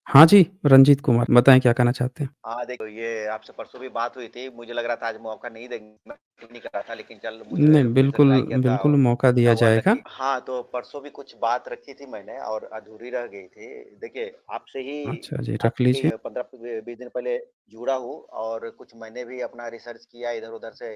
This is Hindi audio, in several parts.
हाँ जी, रंजीत कुमार, बताएँ क्या कहना चाहते हैं? हाँ, देखो ये आपसे परसों भी बात हुई थी, मुझे लग रहा था आज मौका नहीं देंगे, मैं नहीं कर रहा था लेकिन चल मुझे नहीं, फिर से बिल्कुल, ट्राई किया था बिल्कुल और मौका क्या दिया हुआ था जाएगा। कि हाँ, तो परसों भी कुछ बात रखी थी मैंने और अधूरी रह गई थी। देखिए, आपसे ही अच्छा जी, रख लीजिए। आपकी 15-20 दिन पहले जुड़ा हूँ और कुछ मैंने भी अपना रिसर्च किया, इधर-उधर से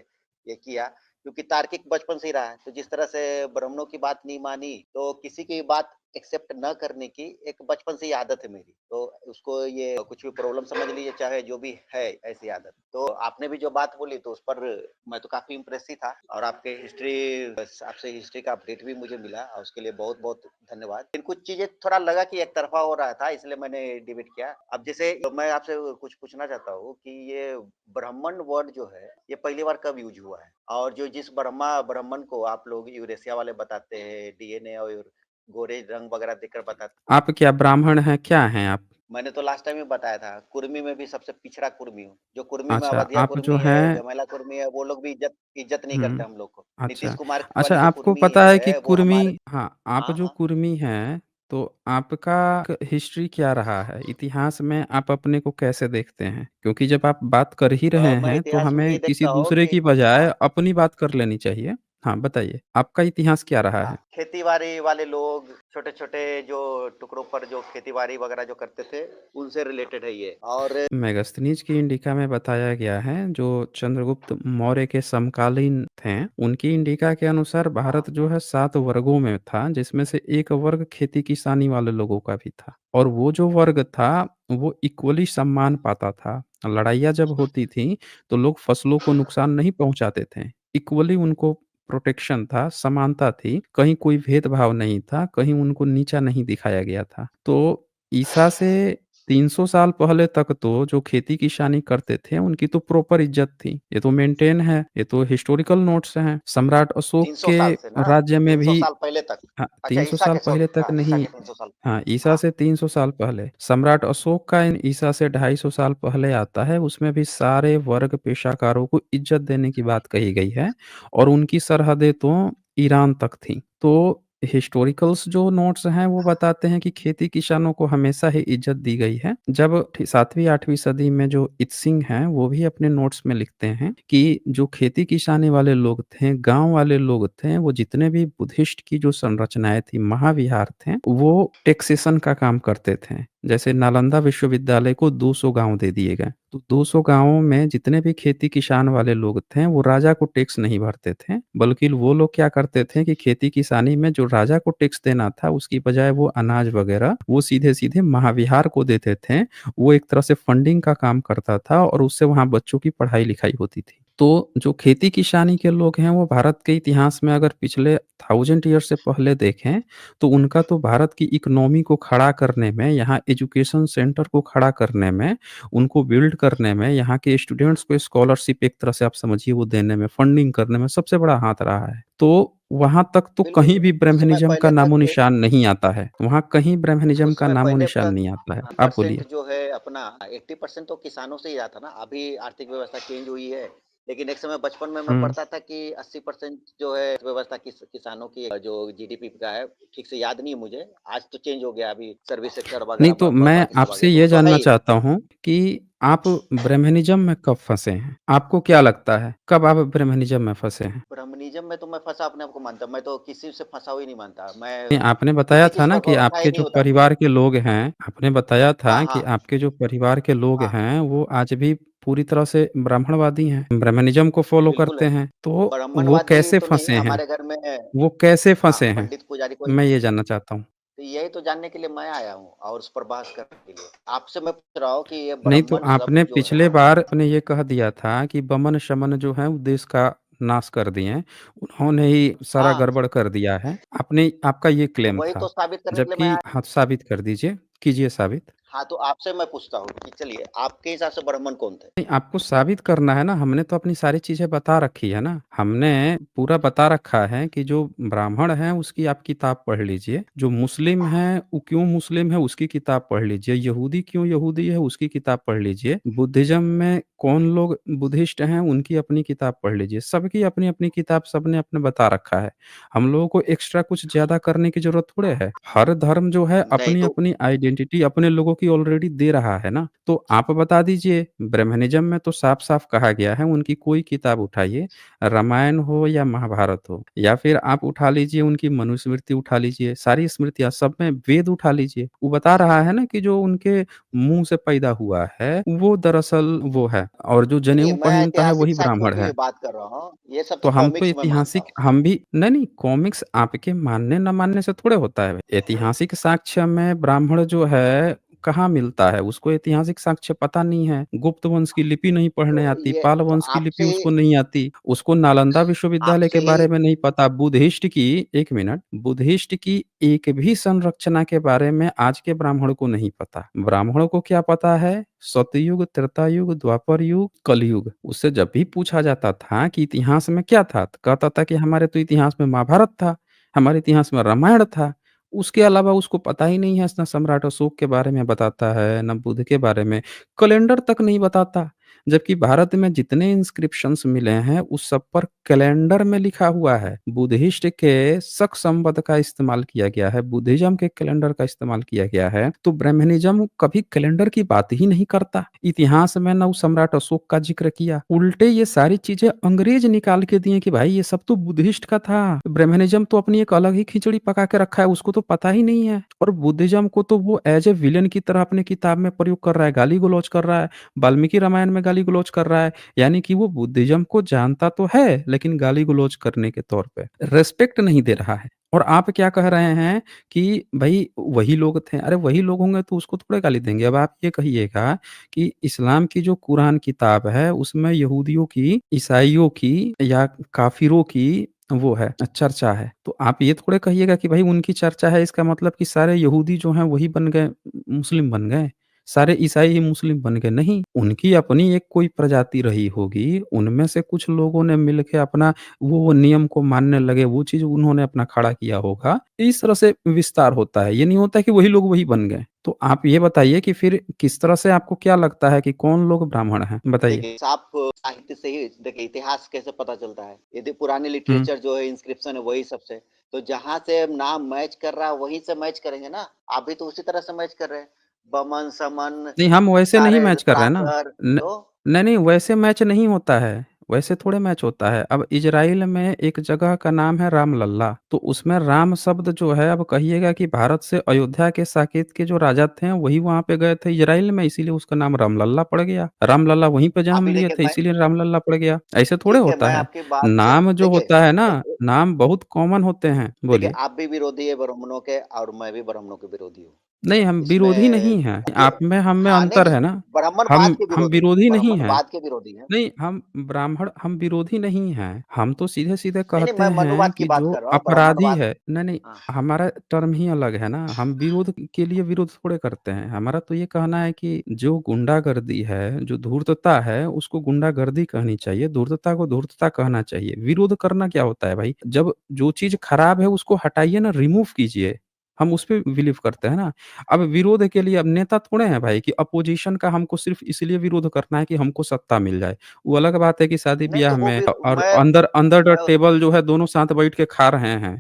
ये किया, क्योंकि तार्किक बचपन से ही रहा है। तो जिस तरह से ब्राह्मणों की बात नहीं मानी, तो किसी की बात एक्सेप्ट न करने की एक बचपन से ही आदत है मेरी। तो उसको ये कुछ भी प्रॉब्लम समझ लीजिए, चाहे जो भी है ऐसी आदत। तो आपने भी जो बात बोली तो उस पर मैं तो काफ़ी इम्प्रेस ही था और आपके हिस्ट्री बस आपसे हिस्ट्री का अपडेट भी मुझे मिला और उसके लिए बहुत-बहुत धन्यवाद। लेकिन कुछ चीज़ें थोड़ा लगा कि एक तरफ़ा हो रहा था इसलिए मैंने डिबेट किया। अब जैसे मैं आपसे कुछ पूछना चाहता हूँ कि ये ब्राह्मण वर्ड जो है, ये पहली बार कब यूज़ हुआ है? और जो जिस ब्राह्मण को आप लोग यूरेशिया वाले बताते हैं, डीएनए और गोरे रंग वगैरह देखकर बताते आप क्या ब्राह्मण हैं, क्या हैं आप? मैंने तो लास्ट टाइम ही बताया था, कुर्मी में भी सबसे पिछड़ा कुर्मी हूँ। जो कुर्मी में अच्छा, अवधिया आप जो कुर्मी है, हैं गमेला कुर्मी है, वो लोग भी इज़्ज़त नहीं करते हुँ, हम लोग को। नीतीश अच्छा। कुमार अच्छा, वाली जो आपको कुर्मी पता है कि है, वो कुर्मी हमारे हाँ, आप हाँ, जो हाँ। कुर्मी हैं, तो आपका हिस्ट्री क्या रहा है? इतिहास में आप अपने को कैसे देखते हैं? क्योंकि जब आप बात कर ही रहे मैं हैं, तो इतिहास में ये हमें किसी देखता हूँ दूसरे कि की बजाय हाँ। अपनी बात कर लेनी चाहिए। हाँ, बताइए, आपका इतिहास क्या रहा है? खेती-बाड़ी वाले लोग, छोटे-छोटे जो टुकड़ों पर जो खेती-बाड़ी वगैरह जो करते थे, उनसे रिलेटेड है ये और मेगास्थनीज की इंडिका में बताया गया है, जो चंद्रगुप्त मौर्य के समकालीन थे, उनकी इंडिका के अनुसार हाँ, भारत जो है 7 वर्गों में था, जिसमें से एक वर्ग खेती-किसानी वाले लोगों का भी था। और वो जो वर्ग था, वो इक्वली सम्मान पाता था। लड़ाइयाँ जब होती थीं, तो लोग फसलों को नुकसान नहीं पहुँचाते थे। इक्वली उनको प्रोटेक्शन था, समानता थी, कहीं कोई भेदभाव नहीं था, कहीं उनको नीचा नहीं दिखाया गया था। तो ईसा से 300 साल पहले तक तो जो खेती-किसानी करते थे, उनकी तो प्रॉपर इज़्ज़त थी। ये तो मेंटेन है, ये तो हिस्टोरिकल नोट्स हैं। सम्राट अशोक 300 के साल से ना? राज्य में 300 भी साल पहले तक। हाँ, अच्छा 300 ईसा साल के पहले सॉरी तक हाँ, ईसा नहीं के 300 साल। हाँ, ईसा हाँ, से 300 साल पहले। सम्राट अशोक का इन ईसा से 250 साल पहले आता है, उसमें भी सारे वर्ग पेशाकारों को इज़्ज़त देने की बात कही गई है और उनकी सरहदें तो ईरान तक थीं। तो हिस्टोरिकल्स जो नोट्स हैं, वो बताते हैं कि खेती-किसानों को हमेशा ही इज़्ज़त दी गई है। जब 7वीं-8वीं सदी में जो इत्सिंग हैं, वो भी अपने नोट्स में लिखते हैं कि जो खेती-किसानी वाले लोग थे, गाँव वाले लोग थे, वो जितने भी बुद्धिस्ट की जो संरचनाएँ थी, महाविहार थे, वो टैक्सेशन का काम करते थे। जैसे नालंदा विश्वविद्यालय को 200 गाँव दे दिए गए। तो 200 गाँवों में जितने भी खेती-किसान वाले लोग थे, वो राजा को टैक्स नहीं भरते थे, बल्कि वो लोग क्या करते थे कि खेती-किसानी में जो राजा को टैक्स देना था, उसकी बजाय वो अनाज वगैरह, वो सीधे-सीधे महाविहार को देते थे। वो एक तरह से फंडिंग का काम करता था और उससे वहाँ बच्चों की पढ़ाई-लिखाई होती थी। तो जो खेती-किसानी के लोग हैं, वो भारत के इतिहास में अगर पिछले 1000 ईयर से पहले देखें, तो उनका तो भारत की इकोनॉमी को खड़ा करने में, यहाँ एजुकेशन सेंटर को खड़ा करने में, उनको बिल्ड करने में, यहाँ के स्टूडेंट्स को स्कॉलरशिप एक तरह से आप समझिए वो देने में, फंडिंग करने में सबसे बड़ा हाथ रहा है। तो वहाँ तक तो बिल्कुल, कहीं भी कुछ समय ब्राह्मणिज़्म का पहले तक नामो-निशान नहीं आता है। वहाँ कहीं ब्राह्मणिज़्म कुछ का समय पहले नामो-निशान तक नहीं आता है। आप परसेंट बोलिए। जो है अपना 80% तो किसानों से ही आता ना, अभी आर्थिक व्यवस्था चेंज हुई है। लेकिन एक समय बचपन में मैं हुँ। पढ़ता था कि 80% जो है व्यवस्था किसानों की जो जीडीपी का है, ठीक से याद नहीं है मुझे। आज तो चेंज हो गया अभी सर्विस सेक्टर नहीं वगैरह तो मैं बाकी सब आ आपसे गया, तो वो ये तो है जानना ही। चाहता हूँ कि आप ब्राह्मणिज़्म में कब फँसे हैं? आपको क्या लगता है, कब आप ब्राह्मणिज़्म में फँसे हैं? ब्राह्मणिज़्म में तो मैं फँसा अपने आप को मानता हूँ, मैं तो किसी से फँसा हुआ ही नहीं मानता। मैं नहीं, आपने बताया किसी था चीज़ ना पर कि भरोसा ही आपके नहीं जो होता। परिवार के लोग हैं आपने बताया था हाँ, कि हाँ, आपके जो परिवार के लोग हाँ, हैं, वो आज भी पूरी तरह से ब्राह्मणवादी हैं, ब्राह्मणिज़्म को फ़ॉलो बिल्कुल करते है। हैं। तो वो ब्राह्मणवादी कैसे तो नहीं, फँसे हैं? हमारे घर में वो कैसे हाँ, फँसे हैं? पंडित पुजारी कोई मैं ये जानना चाहता हूँ। तो यही तो जानने के लिए मैं आया हूँ और उस पर बहस करने के लिए। आपसे मैं पूछ रहा हूँ कि ये नहीं तो ब्राह्मण आपने शब्द जो पिछले है बार आपने ये कह दिया था कि बमन-शमन जो है वो देश का नाश कर दिए हैं। उन्होंने ही सारा हाँ, गड़बड़ कर दिया है। आपने आपका ये तो क्लेम वही तो था। साबित करने के लिए मैं जबकि आया हाँ, साबित कर दीजिए, कीजिए साबित। हाँ, तो आपसे मैं पूछता हूँ कि चलिए आपके हिसाब से ब्राह्मण कौन थे? नहीं, आपको साबित करना है ना, हमने तो अपनी सारी चीज़ें बता रखी है ना। हमने पूरा बता रखा है कि जो ब्राह्मण है उसकी आप किताब पढ़ लीजिए, जो मुस्लिम है वो क्यों मुस्लिम है उसकी किताब पढ़ लीजिए, यहूदी क्यों यहूदी है उसकी किताब पढ़ लीजिए, बुद्धिज़्म में कौन लोग बुद्धिस्ट हैं उनकी अपनी किताब पढ़ लीजिए। सबकी अपनी-अपनी किताब सबने अपने बता रखा है। हम लोगों को एक्स्ट्रा कुछ ज़्यादा करने की ज़रूरत थोड़े है। हर धर्म जो है नहीं तो अपनी-अपनी आइडेंटिटी अपने लोगों की ऑलरेडी दे रहा है ना, तो आप बता दीजिए, ब्रह्मनिज़्म में तो साफ-साफ कहा गया है उनकी कोई किताब उठाइए, रामायण हो या महाभारत हो या फिर आप उठा लीजिए उनकी मनुस्मृति उठा लीजिए, सारी स्मृतियाँ सब में वेद उठा लीजिए। वो बता रहा है ना कि जो उनके मुँह से पैदा हुआ है, वो दरअसल वो है और जो नहीं, नहीं, जनेऊ मैं पहनता है ऐतिहासिक वही साक्ष्यों ब्राह्मण की भी है। बात कर रहा हूँ। ये सब तो तो हम तो कॉमिक्स में मानता ऐतिहासिक हूँ। हम भी नहीं, कॉमिक्स आपके मानने ना मानने से थोड़े होता है। ऐतिहासिक साक्ष्य में ब्राह्मण जो है, कहाँ मिलता है? उसको ऐतिहासिक साक्ष्य पता नहीं है। गुप्त वंश की लिपि नहीं पढ़ने तो आती, ये पाल तो वंश की लिपि आपसे उसको नहीं आती, उसको नालंदा विश्वविद्यालय के आपसे बारे में नहीं पता, बुद्धिस्ट की 1 मिनट, बुद्धिस्ट की एक भी संरचना के बारे में आज के ब्राह्मण को नहीं पता। ब्राह्मणों को क्या पता है? सतयुग, त्रेता युग, द्वापर युग, कलयुग। उससे जब भी पूछा जाता था कि इतिहास में क्या था? तो कहता था कि हमारे तो इतिहास में महाभारत था, हमारे इतिहास में रामायण था। उसके अलावा उसको पता ही नहीं है, ना सम्राट अशोक के बारे में बताता है, ना बुद्ध के बारे में, कैलेंडर तक नहीं बताता। जबकि भारत में जितने इंस्क्रिप्शंस मिले हैं, उस सब पर कैलेंडर में लिखा हुआ है। बुद्धिस्ट के शक संवत का इस्तेमाल किया गया है, बुद्धिज़्म के कैलेंडर का इस्तेमाल किया गया है, तो ब्राह्मणिज़्म कभी कैलेंडर की बात ही नहीं करता। इतिहास में ना उस सम्राट अशोक का ज़िक्र किया, उल्टे ये सारी चीज़ें अंग्रेज निकाल के दिए कि भाई ये सब तो बुद्धिस्ट का था। ब्राह्मणिज़्म तो अपनी एक अलग ही खिचड़ी पका के रखा है, उसको तो पता ही नहीं है और बुद्धिज़्म को तो वो एज़ ए विलेन की तरह अपनी किताब में प्रयोग कर रहा है, गाली-गलौच कर रहा है, वाल्मीकि रामायण में गाली-गलौच कर रहा है। यानी कि वो बुद्धिज़्म को जानता तो है, लेकिन गाली-गलौच करने के तौर पे, रिस्पेक्ट नहीं दे रहा है। और आप क्या कह रहे हैं कि भई वही लोग थे, अरे वही लोग होंगे तो उसको थोड़े गाली देंगे। अब आप ये कहिएगा कि इस्लाम की जो कुरान किताब है, उसमें यहूदियों की, ईसाइयों की या काफ़िरों की वो है चर्चा है। तो आप ये थोड़े कहिएगा कि भई उनकी चर्चा है इसका मतलब कि सारे यहूदी जो हैं वही बन गए मुस्लिम बन गए, सारे ईसाई ही मुस्लिम बन गए, नहीं। उनकी अपनी एक कोई प्रजाति रही होगी, उनमें से कुछ लोगों ने मिल के अपना वो नियम को मानने लगे, वो चीज़ उन्होंने अपना खड़ा किया होगा। इस तरह से विस्तार होता है, ये नहीं होता है कि वही लोग वही बन गए। तो आप ये बताइए कि फिर किस तरह से आपको क्या लगता है कि कौन लोग ब्राह्मण हैं? बताइए। देखिए, साफ साहित्य से ही देखिए इतिहास कैसे पता चलता है। यदि पुरानी हुँ। लिटरेचर जो है इंस्क्रिप्शन है वही सबसे, तो जहाँ से नाम मैच कर रहा है वहीं से मैच करेंगे ना। आप भी तो उसी तरह से मैच कर रहे हैं। बमन, समन, नहीं, हम वैसे नहीं सारे मैच कर रहे हैं ना। त्राकर न तो नहीं, नहीं वैसे मैच नहीं होता है, वैसे थोड़े मैच होता है। अब इज़राइल में एक जगह का नाम है रामलल्ला, तो उसमें राम शब्द जो है अब कहिएगा कि भारत से अयोध्या के साकेत के जो राजा थे, वही वहाँ पे गए थे इज़राइल में इसीलिए उसका नाम रामलल्ला पड़ गया। रामलल्ला वहीं पे जन्म अभी लिए देखिए थे मैं इसीलिए रामलल्ला पड़ गया, ऐसे थोड़े ठीक है, होता मैं है। आपकी बात से नाम जो देखिए होता है ना, ए नाम बहुत कॉमन होते हैं। देखिए, बोलिए। आप भी विरोधी है ब्राह्मणों के और मैं भी ब्राह्मणों के विरोधी हूँ। नहीं, हम विरोधी इसमें नहीं हैं, जो आप में हम में हाँ, नहीं, अंतर नहीं, है ना। ब्राह्मणवाद हम के हम विरोधी हैं, विरोधी नहीं हैं। ब्राह्मणवाद के विरोधी हैं। नहीं, हम विरोधी नहीं हैं। हम तो सीधे-सीधे नहीं, नहीं, कहते मैं हैं मनुवाद की कि बात जो कर रहा हूँ, अपराधी ब्राह्मणवाद है नहीं, नहीं, हाँ, हमारा टर्म ही अलग है ना। हम विरोध के लिए विरोध थोड़े करते हैं। हमारा तो ये कहना है कि जो गुंडागर्दी है, जो धूर्तता है, उसको गुंडागर्दी कहनी चाहिए, धूर्तता को धूर्तता कहना चाहिए। विरोध करना क्या होता है भाई? जब जो चीज़ खराब है उसको हटाइए ना, रिमूव कीजिए। हम उसपे बिलीव करते हैं ना। अब विरोध के लिए अब नेता थोड़े हैं भाई कि अपोज़िशन का हमको सिर्फ़ इसलिए विरोध करना है कि हमको सत्ता मिल जाए। वो अलग बात है कि नहीं तो शादी-ब्याह वो में भी और मैं अंदर अंडर द मैं टेबल जो है दोनों साथ बैठ के खा रहे हैं।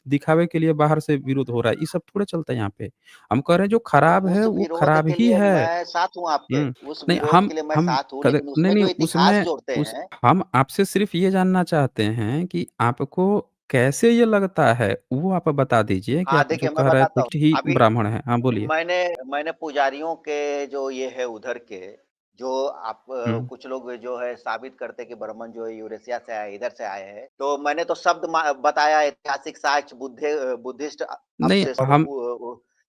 दिखावे के लिए बाहर से विरोध हो रहा है, ये सब थोड़े चलता है यहाँ पे। हम कह रहे हैं जो तो खराब है उस वो विरोध खराब के ही लिए है। मैं साथ हूँ आपके, हुँ। उस नहीं विरोध के लिए मैं हम साथ हूँ, कद लेकिन नहीं, उसमें नहीं जो इतिहास उसमें जोड़ते उस हैं हम आपसे सिर्फ़ ये जानना चाहते हैं कि आपको कैसे ये लगता है, वो आप बता दीजिए कि हाँ, आप जो देखिए मैं कह रहे हैं बताता हूँ। कुछ ही अभी ब्राह्मण हैं। हाँ, बोलिए। मैंने मैंने पुजारियों के जो ये है उधर के, जो आप हुँ। कुछ लोग जो है साबित करते हैं कि ब्राह्मण जो है यूरेशिया से आए, इधर से आए हैं। तो मैंने तो शब्द बताया ऐतिहासिक साक्ष्य बुद्धिस्ट नहीं, अवशेष और हम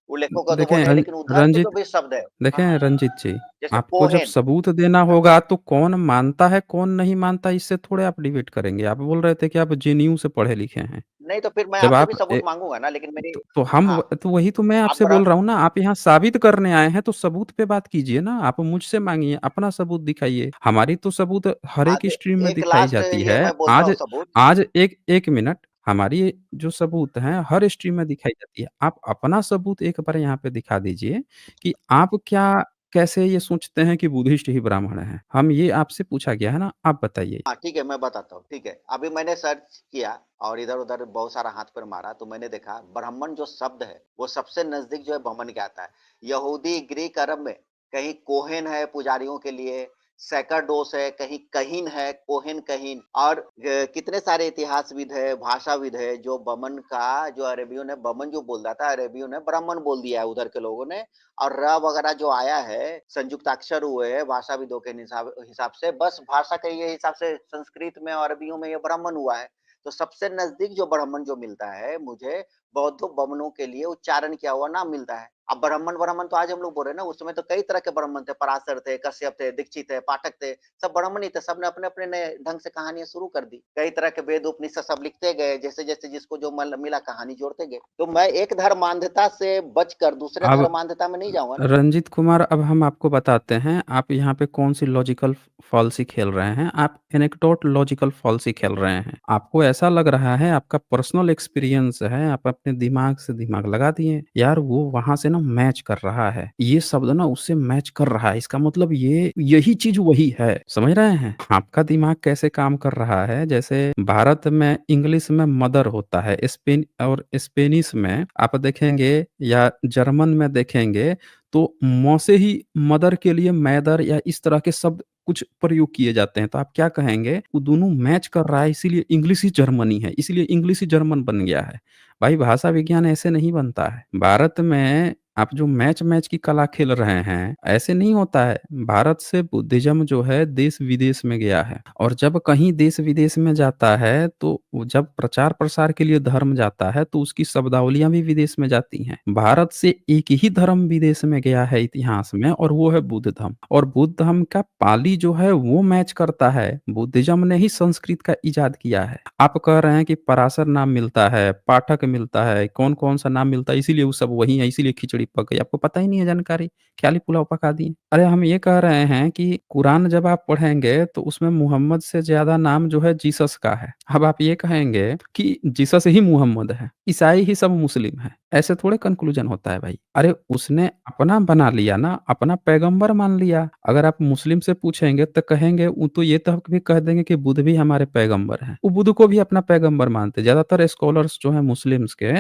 उल्लेखों का तो देखें बोले हैं, लेकिन उधर के जो रंजीत भी शब्द है हाँ, देखें हाँ, रंजीत जी, जैसे आपको जब कोहेन सबूत देना हाँ, होगा तो कौन मानता है, कौन नहीं मानता इससे थोड़े आप डिबेट करेंगे। आप बोल रहे थे कि आप जेएनयू से पढ़े लिखे हैं। नहीं तो फिर मैं जब आपसे भी आप सबूत माँगूँगा ना, लेकिन मेरी तो हम हाँ, तो वही तो मैं आप आपसे ब्र बोल रहा हूँ ना, आप यहाँ साबित करने आए हैं तो सबूत पे बात कीजिए ना, आप मुझसे माँगिए, अपना सबूत दिखाइए। हमारी तो सबूत हर हाँ, एक तो स्ट्रीम में एक दिखाई लास्ट जाती ये है। मैं बोलता आज हूँ सबूत आज एक 1 मिनट, हमारी जो सबूत हैं हर स्ट्रीम में दिखाई जाती है। आप अपना सबूत एक बार यहाँ पे दिखा दीजिए कि आप क्या कैसे ये सोचते हैं कि बुद्धिस्ट ही ब्राह्मण हैं? हम ये आपसे पूछा गया है ना, आप बताइए? हाँ, ठीक है, मैं बताता हूँ, ठीक है। अभी मैंने सर्च किया और इधर-उधर बहुत सारा हाथ-पैर मारा, तो मैंने देखा ब्राह्मण जो शब्द है, वो सबसे नज़दीक जो है बमन के आता है। यहूदी, ग्रीक, अरब में कहीं कोहेन है पुजारियों के लिए, सैकरडोस है, कहीं कहीन है, कोहेन कहीन और कितने सारे इतिहासविद है, भाषाविद है, जो बमन का जो अरबियों ने बमन जो बोल रहा था, अरबियों ने ब्राह्मण बोल दिया है उधर के लोगों ने और र वगैरह जो आया है, संयुक्ताक्षर हुए हैं भाषाविदों के हिसाब हिसाब से, बस भाषा के ये हिसाब से संस्कृत में और अरबियों में ये ब्राह्मण हुआ है। तो सबसे नज़दीक जो ब्राह्मण जो मिलता है, मुझे बौद्धों बमनों के लिए उच्चारण किया हुआ नाम मिलता है। अब ब्राह्मण ब्राह्मण तो आज हम लोग बोल रहे हैं ना, उस समय तो कई तरह के ब्राह्मण थे, पराशर थे, कश्यप थे, दीक्षित थे, पाठक थे, सब ब्राह्मण ही थे, सबने अपने-अपने नए ढंग से कहानियाँ शुरू कर दी। कई तरह के वेद उपनिषद सब लिखते गए, जैसे-जैसे जिसको जो मल मिला कहानी जोड़ते गए। तो मैं एक धर्मांधता से बचकर दूसरे अब धर्मांधता में नहीं जाऊँगा ना। रंजीत कुमार, अब हम आपको बताते हैं, आप यहाँ पे कौन-सी लॉजिकल फ़ॉल्सी खेल रहे हैं। आप एनेक्डोट लॉजिकल फ़ॉल्सी खेल रहे हैं। आपको ऐसा लग रहा है आपका पर्सनल एक्सपीरियंस है, आप अपने दिमाग से दिमाग लगा दिए। यार वो वहाँ से ना मैच कर रहा है। ये शब्द ना उससे मैच कर रहा है। इसका मतलब ये यही चीज़ वही है। समझ रहे हैं? आपका दिमाग कैसे काम कर रहा है, जैसे भारत में इंग्लिश में मदर होता है, स्पेन और स्पेनिश में आप देखेंगे या जर्मन में देखेंगे तो म से ही मदर के लिए मैदर या इस तरह के शब्द कुछ प्रयोग किए जाते हैं। तो आप क्या कहेंगे? वो दोनों मैच कर रहा है इसीलिए इंग्लिश ही जर्मनी है, इसलिए इंग्लिश ही जर्मन बन गया है। भाई भाषा विज्ञान ऐसे नहीं बनता है। भारत में आप जो मैच-मैच की कला खेल रहे हैं, ऐसे नहीं होता है। भारत से बुद्धिज़्म जो है देश-विदेश में गया है और जब कहीं देश-विदेश में जाता है तो वो जब प्रचार-प्रसार के लिए धर्म जाता है तो उसकी शब्दावलियाँ भी विदेश में जाती हैं। भारत से एक ही धर्म विदेश में गया है इतिहास में और वो है बुद्ध धर्म और बुद्ध धर्म का पाली जो है वो मैच करता है। बुद्धिज़्म ने ही संस्कृत का इजाद किया है। आप कह रहे हैं कि पराशर नाम मिलता है, पाठक मिलता है, कौन-कौन सा नाम मिलता है इसीलिए वो सब वही है, इसीलिए खिचड़ी पक गई। आपको पता ही नहीं है जानकारी, ख़ाली पुलाव पका दिए। अरे हम ये कह रहे हैं कि कुरान जब आप पढ़ेंगे तो उसमें मुहम्मद से ज़्यादा नाम जो है जीसस का है। अब आप ये कहेंगे कि जीसस ही मुहम्मद है, ईसाई ही सब मुस्लिम हैं। ऐसे थोड़े कन्क्लूज़न होता है भाई। अरे उसने अपना बना लिया ना, अपना पैगंबर मान लिया। अगर आप मुस्लिम से पूछेंगे तो कहेंगे वो तो ये तक भी कह देंगे कि बुद्ध भी हमारे पैगंबर हैं। वो बुद्ध को भी अपना पैगंबर मानते हैं। ज़्यादातर स्कॉलर्स जो हैं मुस्लिम्स के,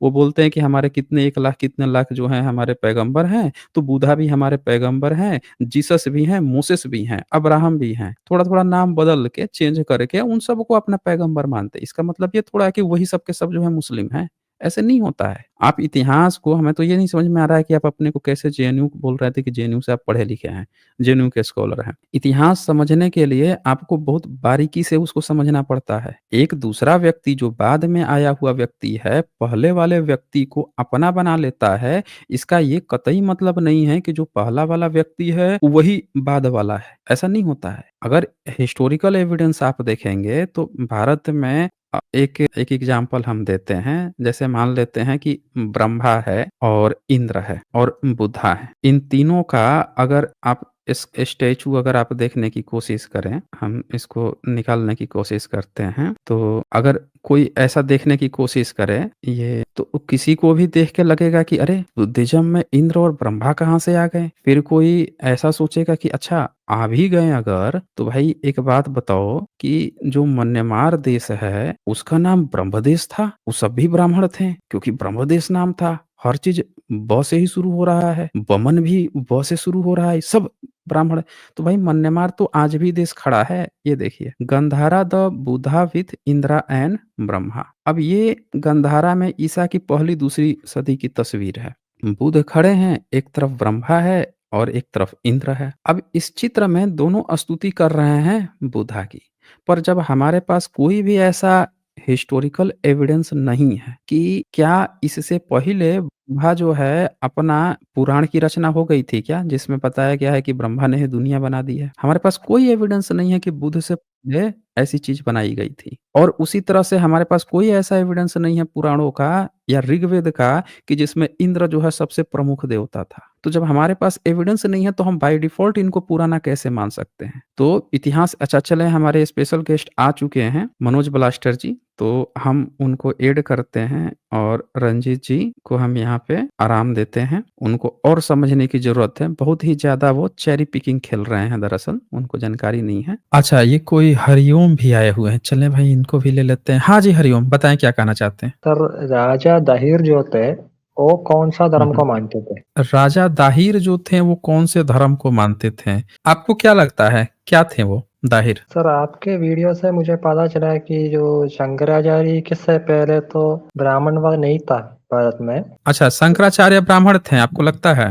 वो बोलते हैं कि हमारे कितने 1 लाख कितने लाख जो हैं हमारे पैगंबर हैं, तो बुद्धा भी हमारे पैगंबर हैं, जीसस भी हैं, मोसेस भी हैं, अब्राहम भी हैं। थोड़ा-थोड़ा नाम बदल के, चेंज करके उन सबको अपना पैगंबर मानते हैं। इसका मतलब ये थोड़ा है कि वही सब के सब जो है मुस्लिम हैं। ऐसे नहीं होता है। आप इतिहास को हमें तो ये नहीं समझ में आ रहा है कि आप अपने को कैसे जेएनयू बोल रहे थे कि जेएनयू से आप पढ़े लिखे हैं, जेएनयू के स्कॉलर हैं। इतिहास समझने के लिए आपको बहुत बारीकी से उसको समझना पड़ता है। एक दूसरा व्यक्ति जो बाद में आया हुआ व्यक्ति है, पहले वाले व्यक्ति को अपना बना लेता है, इसका ये कतई मतलब नहीं है कि जो पहला वाला व्यक्ति है, वही बाद वाला है। ऐसा नहीं होता है। अगर हिस्टोरिकल एविडेंस आप देखेंगे तो भारत में एक एक एग्ज़ाम्पल हम देते हैं, जैसे मान लेते हैं कि ब्रह्मा है और इंद्र है और बुद्धा है। इन तीनों का अगर आप इस स्टैच्यू अगर आप देखने की कोशिश करें, हम इसको निकालने की कोशिश करते हैं, तो अगर कोई ऐसा देखने की कोशिश करे ये तो किसी को भी देख के लगेगा कि अरे! बुद्धिज़्म में इंद्र और ब्रह्मा कहाँ से आ गए? फिर कोई ऐसा सोचेगा कि अच्छा आ भी गए अगर, तो भाई एक बात बताओ कि जो म्यांमार देश है, उसका नाम ब्रह्मदेश था? वो सब भी ब्राह्मण थे, क्योंकि ब्रह्मदेश नाम था। हर चीज़ ब से ही शुरू हो रहा है, बमन भी ब से शुरू हो रहा है, सब ब्राह्मण है। तो भाई म्यांमार तो आज भी देश खड़ा है, ये देखिए। Gandhara the Buddha with Indira and Brahma. अब ये गंधारा में ईसा की पहली दूसरी सदी की तस्वीर है। बुद्ध खड़े हैं, एक तरफ ब्रह्मा है और एक तरफ इंद्र है। अब इस चित्र में दोनों स्तुति कर रहे हैं बुद्धा की। पर जब हमारे पास कोई भी ऐसा हिस्टोरिकल एविडेंस नहीं है कि क्या इससे पहले ब्रह्मा जो है अपना पुराण की रचना हो गई थी क्या? जिसमें बताया गया है कि ब्रह्मा ने ये दुनिया बना दी है। हमारे पास कोई एविडेंस नहीं है कि बुद्ध से पहले ऐसी चीज़ बनाई गई थी। और उसी तरह से हमारे पास कोई ऐसा एविडेंस नहीं है पुराणों का या ऋग्वेद का कि जिसमें इंद्र जो है सबसे प्रमुख देवता था। तो जब हमारे पास एविडेंस नहीं है तो हम बाय डिफ़ॉल्ट इनको पुराना कैसे मान सकते हैं? तो इतिहास अच्छा चलें हमारे स्पेशल गेस्ट आ चुके हैं मनोज ब्लास्टर जी, तो हम उनको ऐड करते हैं और रंजीत जी को हम यहाँ पे आराम देते हैं। उनको और समझने की ज़रूरत है, बहुत ही ज़्यादा वो चेरी पिकिंग खेल रहे हैं दरअसल, उनको जानकारी नहीं है। अच्छा ये कोई हरिओम भी आए हुए हैं, चलें भाई इनको भी ले लेते हैं। हाँ जी, हरिओम बताएँ क्या कहना चाहते हैं? सर राजा दाहिर जो थे वो कौन सा हुँ, धर्म हुँ। को मानते थे? राजा दाहिर जो थे वो कौन-से धर्म को मानते थे? आपको क्या लगता है, क्या थे वो दाहिर? सर आपके वीडियो से मुझे पता चला कि जो शंकराचार्य के से पहले तो ब्राह्मणवाद नहीं था भारत में। अच्छा शंकराचार्य ब्राह्मण थे, आपको लगता है?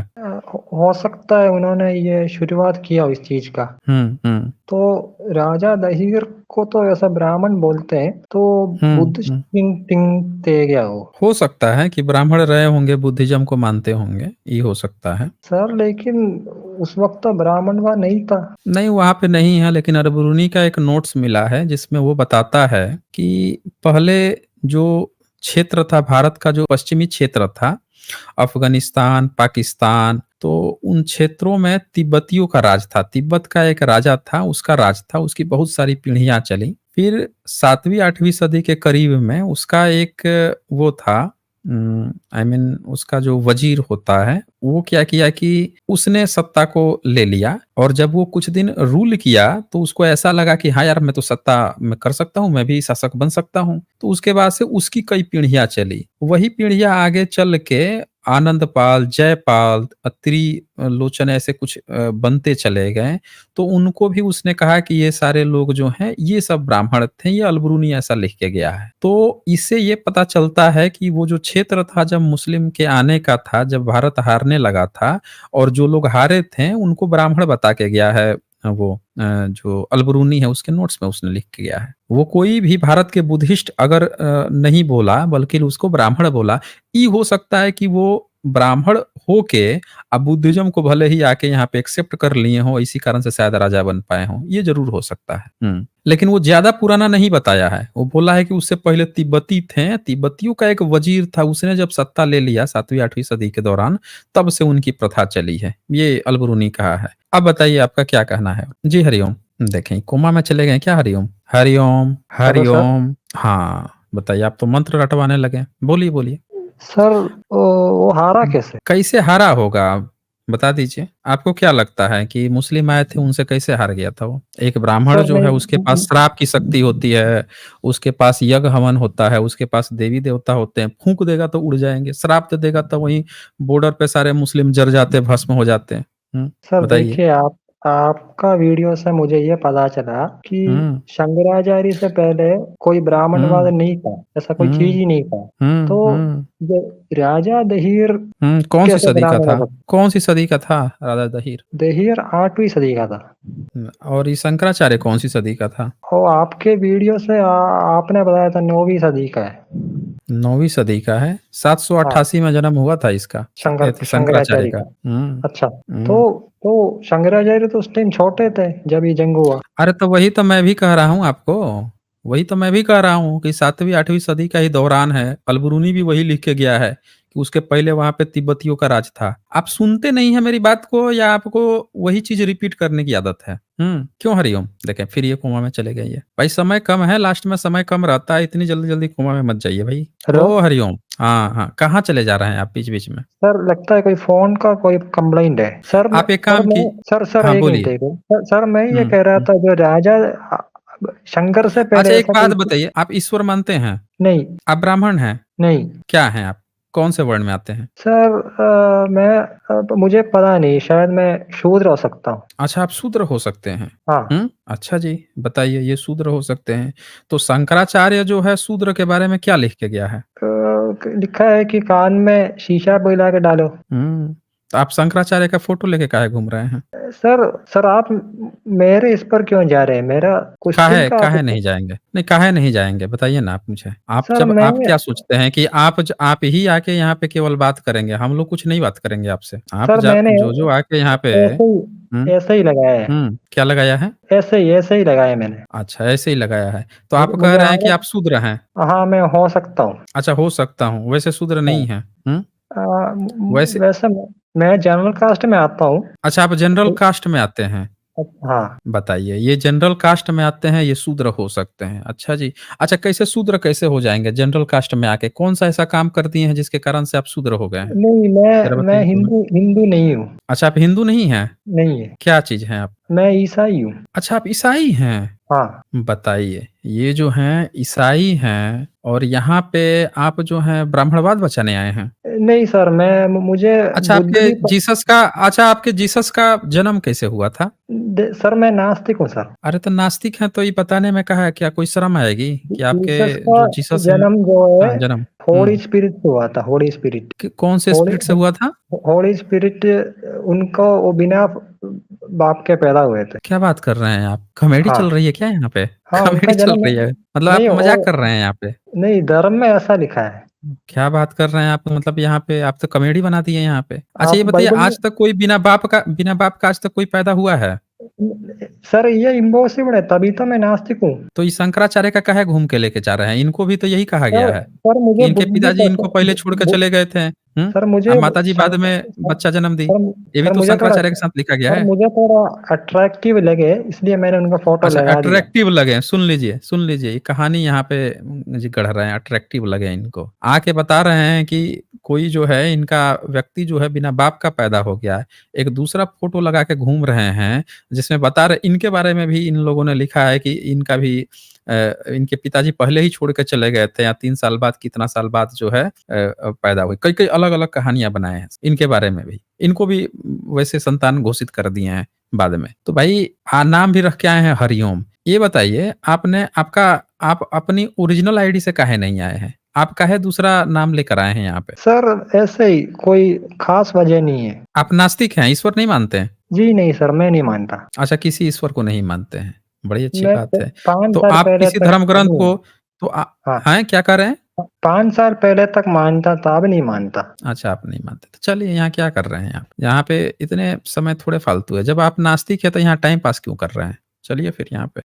हो सकता है उन्होंने ये शुरुआत किया इस चीज का। हुँ, हुँ। तो राजा दहिर को तो ऐसा ब्राह्मण बोलते हैं, तो हुँ, बुद्ध हुँ। टिंग थे क्या वो? हो सकता है कि ब्राह्मण रहे होंगे, बुद्धिज़्म को मानते होंगे, ये हो सकता है। सर लेकिन उस वक्त तो ब्राह्मणवाद नहीं था। नहीं, वहाँ पे नहीं है लेकिन अरबरूनी का एक नोट्स मिला है जिसमें वो बताता है कि पहले जो क्षेत्र था भारत का जो पश्चिमी क्षेत्र था, अफ़गानिस्तान, पाकिस्तान, तो उन क्षेत्रों में तिब्बतियों का राज था। तिब्बत का एक राजा था, उसका राज था, उसकी बहुत सारी पीढ़ियाँ चली। फिर 7वीं 8वीं सदी के करीब में उसका एक वो था आई मीन उसका जो वज़ीर होता है, वो क्या किया कि उसने सत्ता को ले लिया और जब वो कुछ दिन रूल किया, तो उसको ऐसा लगा कि हाँ यार, मैं तो सत्ता मैं कर सकता हूँ, मैं भी शासक बन सकता हूँ। तो उसके बाद से उसकी कई पीढ़ियाँ चली। वही पीढ़ियाँ आगे चल के आनंदपाल, जयपाल, त्रिलोचन ऐसे कुछ बनते चले गए। तो उनको भी उसने कहा कि ये सारे लोग जो हैं, ये सब ब्राह्मण थे, ये अलबरूनी ऐसा लिख के गया है। तो इससे ये पता चलता है कि वो जो क्षेत्र था जब मुस्लिम के आने का था, जब भारत हारने लगा था और जो लोग हारे थे, उनको ब्राह्मण बता के गया है वो जो अलबरूनी है उसके नोट्स में उसने लिख के गया है। वो कोई भी भारत के बुद्धिस्ट अगर नहीं बोला बल्कि उसको ब्राह्मण बोला, ये हो सकता है कि वो ब्राह्मण होके अब बुद्धिज़्म को भले ही आके यहाँ पे एक्सेप्ट कर लिए हों, इसी कारण से शायद राजा बन पाए हों, ये ज़रूर हो सकता है। लेकिन वो ज़्यादा पुराना नहीं बताया है, वो बोला है कि उससे पहले तिब्बती थे, तिब्बतियों का एक वज़ीर था, उसने जब सत्ता ले लिया 7वीं 8वीं सदी के दौरान, तब से उनकी प्रथा चली है, ये अलबरूनी कहा है। अब बताइए आपका क्या कहना है? जी, हरिओम। देखें कोमा में चले गए क्या हरिओम? Hariom, hello sir. हरिओम। हाँ, बताइए आप तो मंत्र रटवाने लगे। बोलिए, बोलिए। सर वो हारा कैसे? कैसे हारा होगा? बता दीजिए। आपको क्या लगता है कि मुस्लिम आए थे उनसे कैसे हार गया था वो? एक ब्राह्मण सर जो है उसके पास श्राप की शक्ति होती है, उसके पास यज्ञ हवन होता है, उसके पास देवी-देवता होते हैं, फूँक देगा तो उड़ जाएँगे, श्राप दे देगा तो वहीं बॉर्डर पे सारे मुस्लिम जल जाते, भस्म हो जाते हैं। सर बताइए। देखिए आपका वीडियो से मुझे ये पता चला कि हुँ, शंकराचार्य से पहले कोई ब्राह्मणवाद हुँ, नहीं था, ऐसा कोई चीज हुँ, ही नहीं था। हुँ, तो हुँ। ये राजा दहिर कौन-सी कैसे सदी का ब्राह्मण था? हो सकता? कौन-सी सदी का था राजा दहिर? दहिर 8वीं सदी का था। और ये शंकराचार्य कौन-सी सदी का था? और आपके वीडियो से आपने बताया था 9वीं सदी का है। 9वीं सदी का है, हाँ, 788 में जन्म हुआ था इसका, शंकराचार्य शंकराचार्य का। का। अच्छा, तो हुँ। तो शंकराचार्य तो उस टाइम छोटे थे जब ये जंग हुआ। अरे तो वही तो मैं भी कह रहा हूँ आपको, वही तो मैं भी कह रहा हूँ कि 7वीं 8वीं सदी का ही दौरान है, अलबरूनी भी वही लिख के गया है कि उसके पहले वहाँ पे तिब्बतियों का राज था। आप सुनते नहीं हैं मेरी बात को या आपको वही चीज़ रिपीट करने की आदत है? क्यों हरिओम? देखें फिर ये कोमा में चले गए ये। भाई समय कम है, लास्ट में समय कम रहता है, इतनी जल्दी-जल्दी कोमा में मत जाइए भाई। हेलो ओ हरिओम! हाँ, हाँ, कहाँ चले जा रहे हैं आप बीच-बीच में? सर, लगता है कोई फ़ोन का कोई कंप्लेंट है। आप एक काम की सर हाँ, 1 मिनट बोलिए। 1 मिनट। सर मैं ये हुँ, कह रहा हुँ। था जो राजा शंकर से अच्छा पहले एक ऐसा बात कोई बताइए, आप ईश्वर मानते हैं? नहीं, आप ब्राह्मण हैं? नहीं। क्या हैं आप? कौन से वर्ण में आते हैं? सर मैं मुझे पता नहीं, शायद मैं शूद्र हो सकता हूँ। अच्छा आप शूद्र हो सकते हैं। हाँ। अच्छा जी, बताइए ये शूद्र हो सकते हैं। तो शंकराचार्य जो है शूद्र के बारे में क्या लिख के गया है? लिखा है कि कान में शीशा पिला के डालो। तो आप शंकराचार्य का फ़ोटो लेके काहे घूम रहे हैं? सर आप मेरे इस पर क्यों जा रहे हैं? मेरा क्वेश्चन काहे का आप काहे नहीं जाएँगे? नहीं काहे नहीं जाएँगे? बताइए ना आप मुझे। सर मैं आप क्या सोचते हैं कि आप ही आके यहाँ पे केवल बात करेंगे, हम लोग कुछ नहीं बात करेंगे आपसे। आप सर जा मैंने जो-जो आके यहाँ पे हुँ, ऐसे ही लगाया है। क्या लगाया है? ऐसे ही लगाया है मैंने। अच्छा ऐसे ही लगाया है। तो आप कह मुझे रहे हैं कि आगे आप शूद्र हैं? हाँ, मैं हो सकता हूँ। अच्छा हो सकता हूँ, वैसे शूद्र नहीं हाँ, हैं। वैसे वैसे मैं जनरल कास्ट में आता हूँ। अच्छा, आप जनरल कास्ट में आते हैं। हाँ। बताइए, ये जनरल कास्ट में आते हैं, ये शूद्र हो सकते हैं। अच्छा जी। अच्छा, कैसे शूद्र कैसे हो जाएँगे जनरल कास्ट में आके? कौन-सा ऐसा काम कर दिए हैं जिसके कारण से आप शूद्र हो गए हैं? नहीं, ज़रा मैं बताइए तो हमें। हिंदू नहीं हूँ। अच्छा, आप हिंदू नहीं हैं? नहीं है। क्या चीज़ हैं आप? मैं ईसाई हूँ। अच्छा, आप ईसाई हैं? हाँ। बताइए, ये जो हैं ईसाई हैं और यहाँ पे आप जो हैं ब्राह्मणवाद बचाने आए हैं? नहीं सर, मुझे अच्छा, बुद्ध भी आपके जीसस का जन्म कैसे हुआ था? सर मैं नास्तिक हूँ सर। अरे तो नास्तिक हैं तो ये बताने में कहा है, क्या कोई शर्म आएगी कि आपके जीसस का जो जीसस हैं। जन्म जो है हाँ, जन्म। होली हुँ। स्पिरिट से हुआ था। होली स्पिरिट। कौन से होली स्पिरिट से हुआ था? होली स्पिरिट उनको वो बिना बाप के पैदा हुए थे। क्या बात कर रहे हैं आप? कॉमेडी हाँ। चल रही है क्या यहाँ पे? हाँ, उनका कॉमेडी चल जन्म रही है? मतलब आप नहीं मज़ाक कर रहे हैं यहाँ पे? नहीं, धर्म में ऐसा लिखा है। क्या बात कर रहे हैं आप? मतलब यहाँ पे आप तो कॉमेडी बना दिए यहाँ पे। अच्छा, ये आप बताइए, बाइबल में आज तक कोई बिना बाप का आज तक कोई पैदा हुआ है? सर ये इम्पॉसिबल है, तभी तो मैं नास्तिक हूँ। तो ये शंकराचार्य का काहे घूम के लेके जा रहे हैं? इनको भी तो यही कहा गया सर है सर कि मुझे इनके बुद्धि पिताजी इनको पहले छोड़ के चले गए थे। हुँ? सर मुझे अब माताजी बाद में सर बच्चा जन्म दी। ये भी सर तो मुझे थोड़ा शंकराचार्य के साथ लिखा गया सर है। मुझे थोड़ा अट्रैक्टिव लगे, इसलिए मैंने उनका फोटो अच्छा, लगा दिया। अट्रैक्टिव लगे, सुन लीजिए, ये कहानी यहाँ पे जी गढ़ रहे हैं, अट्रैक्टिव लगे इनको। आके बता रहे हैं कि कोई जो है इनका व्यक्ति जो है बिना बाप का पैदा हो गया है। एक दूसरा फ़ोटो लगा के घूम रहे हैं, जिसमें बता रहे इनके बारे में भी इन लोगों ने लिखा है कि इनका भी इनके पिताजी पहले ही छोड़ के चले गए थे या 3 साल बाद, कितना साल बाद जो है पैदा हुए। कई-कई अलग-अलग कहानियाँ बनाए हैं इनके बारे में भी। इनको भी वैसे संतान घोषित कर दिए हैं बाद में। तो भाई नाम भी रख के आए हैं हरिओम। ये बताइए, आप अपनी ओरिजिनल आईडी से काहे नहीं आए हैं? आप काहे दूसरा नाम लेकर आए हैं यहाँ पे? सर ऐसे ही, कोई खास वजह नहीं है। आप नास्तिक हैं, ईश्वर नहीं मानते हैं? जी नहीं सर, मैं नहीं मानता। अच्छा, किसी ईश्वर को नहीं मानते हैं। बड़ी अच्छी मैं बात है। 5 तो साल आप पहले किसी तक धर्म ग्रंथ नहीं। को तो हाँ, हैं, क्या कह रहे हैं? 5 साल पहले तक मानता था, अब नहीं मानता। अच्छा, आप नहीं मानते। तो चलिए, यहाँ क्या कर रहे हैं आप? यहाँ पे इतने समय थोड़े फालतू है। जब आप नास्तिक हैं तो यहाँ टाइम पास क्यों कर रहे हैं? चलिए फिर यहाँ पे।